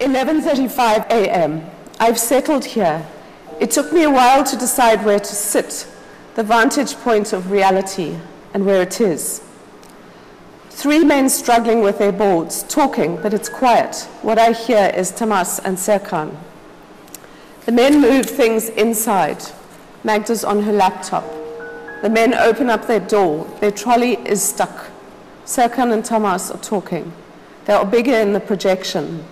11:35 a.m. I've settled here. It took me a while to decide where to sit, the vantage point of reality, and where it is. 3 men struggling with their boards, talking, but it's quiet. What I hear is Tamas and Serkan. The men move things inside. Magda's on her laptop. The men open up their door. Their trolley is stuck. Serkan and Tamas are talking. They are bigger in the projection.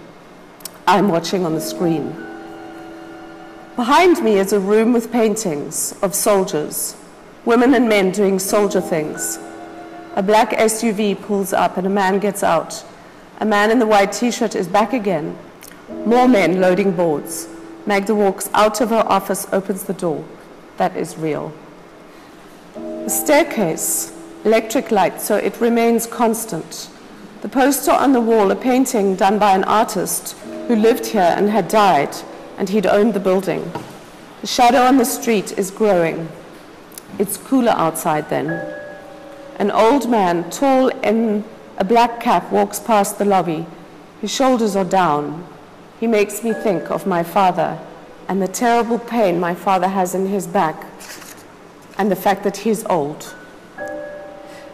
I'm watching on the screen. Behind me is a room with paintings of soldiers, women and men doing soldier things. A black SUV pulls up and a man gets out. A man in the white t-shirt is back again. More men loading boards. Magda walks out of her office, opens the door. That is real. The staircase, electric light, so it remains constant. The poster on the wall, a painting done by an artist who lived here and had died, and he'd owned the building. The shadow on the street is growing. It's cooler outside then. An old man, tall in a black cap, walks past the lobby. His shoulders are down. He makes me think of my father and the terrible pain my father has in his back and the fact that he's old.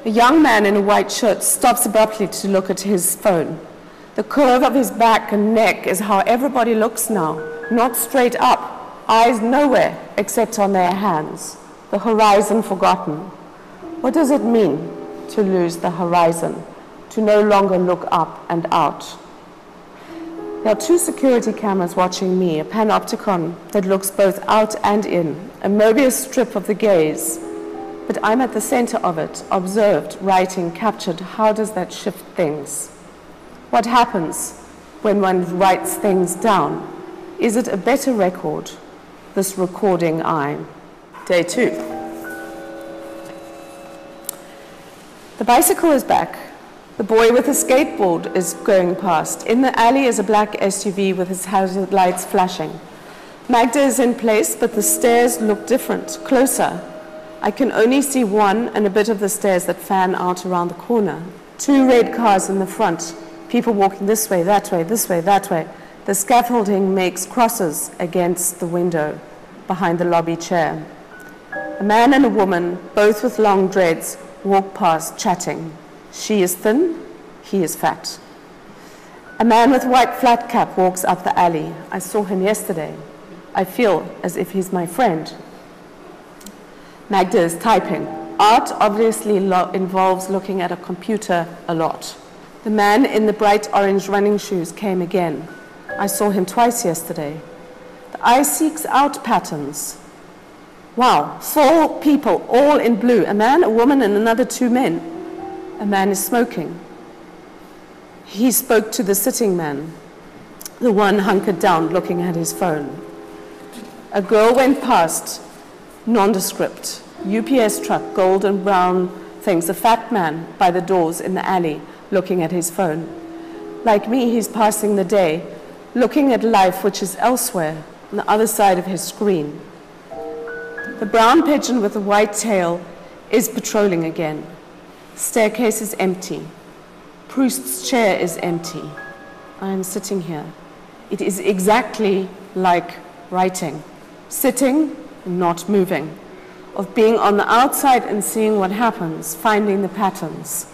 A young man in a white shirt stops abruptly to look at his phone. The curve of his back and neck is how everybody looks now, not straight up, eyes nowhere except on their hands, the horizon forgotten. What does it mean to lose the horizon, to no longer look up and out? There are 2 security cameras watching me, a panopticon that looks both out and in, a Mobius strip of the gaze. But I'm at the center of it, observed, writing, captured. How does that shift things? What happens when one writes things down? Is it a better record, this recording I? Day 2. The bicycle is back. The boy with a skateboard is going past. In the alley is a black SUV with its hazard lights flashing. Magda is in place, but the stairs look different, closer. I can only see one and a bit of the stairs that fan out around the corner. 2 red cars in the front. People walking this way, that way, this way, that way. The scaffolding makes crosses against the window behind the lobby chair. A man and a woman, both with long dreads, walk past chatting. She is thin, he is fat. A man with white flat cap walks up the alley. I saw him yesterday. I feel as if he's my friend. Magda is typing. Art obviously involves looking at a computer a lot. The man in the bright orange running shoes came again. I saw him twice yesterday. The eye seeks out patterns. Wow, 4 people, all in blue. A man, a woman, and another 2 men. A man is smoking. He spoke to the sitting man, the one hunkered down looking at his phone. A girl went past, nondescript. UPS truck, gold and brown things. A fat man by the doors in the alley looking at his phone. Like me, he's passing the day, looking at life which is elsewhere on the other side of his screen. The brown pigeon with the white tail is patrolling again. Staircase is empty. Proust's chair is empty. I am sitting here. It is exactly like writing, sitting and not moving, of being on the outside and seeing what happens, finding the patterns.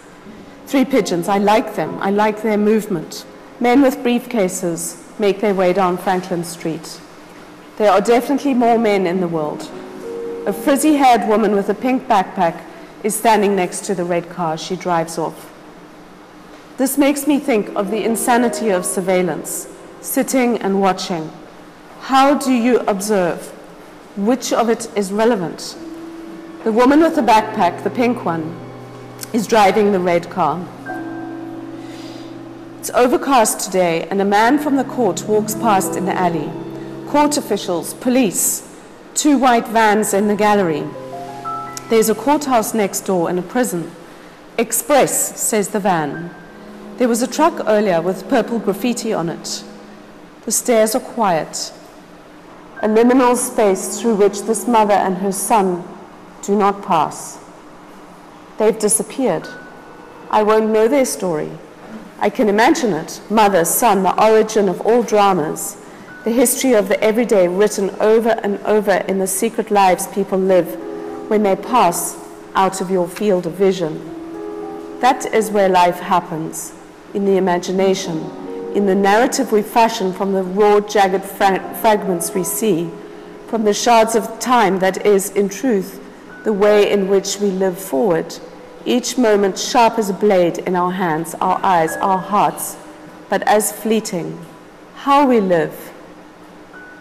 3 pigeons, I like them. I like their movement. Men with briefcases make their way down Franklin Street. There are definitely more men in the world. A frizzy-haired woman with a pink backpack is standing next to the red car. She drives off. This makes me think of the insanity of surveillance, sitting and watching. How do you observe? Which of it is relevant? The woman with the backpack, the pink one, is driving the red car. It's overcast today, and a man from the court walks past in the alley. Court officials, police, 2 white vans in the gallery. There's a courthouse next door and a prison. Express, says the van. There was a truck earlier with purple graffiti on it. The stairs are quiet. A liminal space through which this mother and her son do not pass. They've disappeared. I won't know their story. I can imagine it, mother, son, the origin of all dramas, the history of the everyday written over and over in the secret lives people live when they pass out of your field of vision. That is where life happens, in the imagination, in the narrative we fashion from the raw, jagged fragments we see, from the shards of time that is, in truth, the way in which we live forward, each moment sharp as a blade in our hands, our eyes, our hearts, but as fleeting. How we live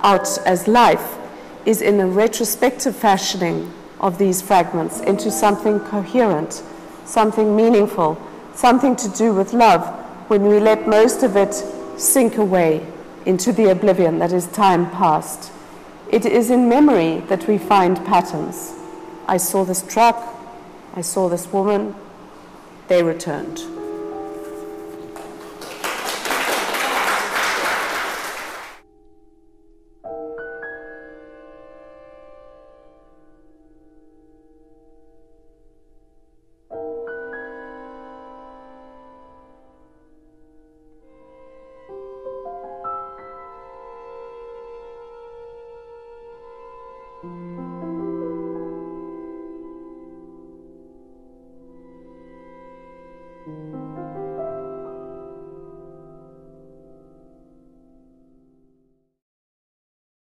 out as life is in a retrospective fashioning of these fragments into something coherent, something meaningful, something to do with love, when we let most of it sink away into the oblivion that is time past. It is in memory that we find patterns. I saw this truck, I saw this woman, they returned.